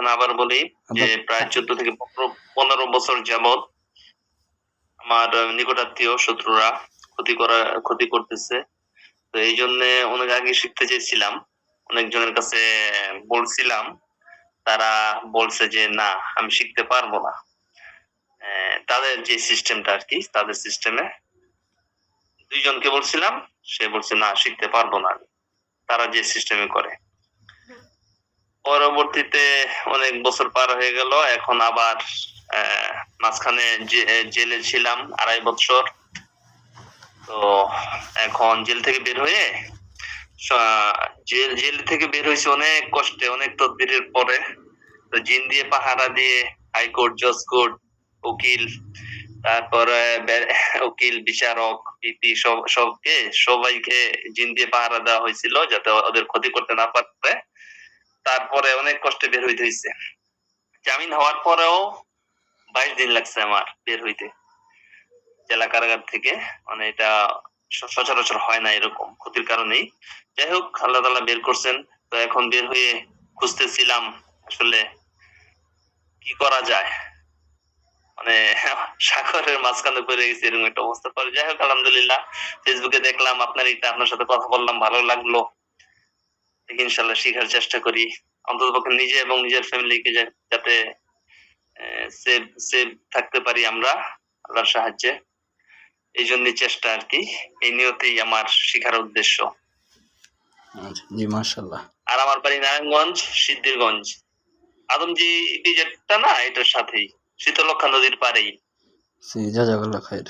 এখন আবার বলি যে প্রায় 14 থেকে 15 বছর যাবত আমার নিকটাত্মীয় শত্রুরা ক্ষতি করতেছে। তো এই জন্য অনেক আগে শিখতে চেয়েছিলাম, অনেকজনের কাছে বলছিলাম, তারা বলছে যে না আমি শিখতে পারবো না। তাদের যে সিস্টেমটা আর কি, তাদের সিস্টেমে 2 জনকে বলছিলাম, সে বলছে না শিখতে পারবো না, তারা যে সিস্টেমে করে। পরবর্তীতে অনেক বছর পার হয়ে গেল, এখন আবার মাঝখানে জেলে ছিলাম 2.5 বছর। তো এখন জেল থেকে বের হয়ে জেল থেকে বের হয়েছে অনেক কষ্টে, অনেক তদবিরের পরে। তো জিন দিয়ে পাহারা দিয়ে হাইকোর্ট, জজ কোর্ট, উকিল, তারপরে উকিল, বিচারক, পিপি সবাইকে জিন দিয়ে পাহারা দেওয়া হয়েছিল যাতে ওদের ক্ষতি করতে না পারে। তারপরে অনেক কষ্টে বের হইতে হয়েছে। জামিন হওয়ার পরেও 22 দিন লাগছে আমার বের হইতে জেলা কারাগার থেকে। মানে এটা সচরাচর হয় না এরকম ক্ষতির কারণেই। যাই হোক আল্লাহ তাআলা বের করছেন। তো এখন বের হয়ে খুঁজতেছিলাম আসলে কি করা যায়, মানে সাগরের মাঝখানে পড়ে গেছে এরকম একটা অবস্থা। পরে যাই হোক আলহামদুলিল্লাহ ফেসবুকে দেখলাম আপনার সাথে কথা বললাম, ভালো লাগলো। ইনশাল্লাহ শিখার চেষ্টা করি, অন্ততপক্ষে নিজে এবং নিজের ফ্যামিলিকে যাতে সেভ থাকতে পারি আমরা আল্লাহর সাহায্যে। এই জন্যই চেষ্টা আর কি, এই নিয়তেই আমার শিখার উদ্দেশ্য। জি মাশাআল্লাহ। আর আমার বাড়ি নারায়ণগঞ্জ, সিদ্ধিরগঞ্জ। আদমজি যেটা না এটার সাথেই, শীতলক্ষা নদীর পাড়েই। জি জাযাকাল্লাহ খাইর।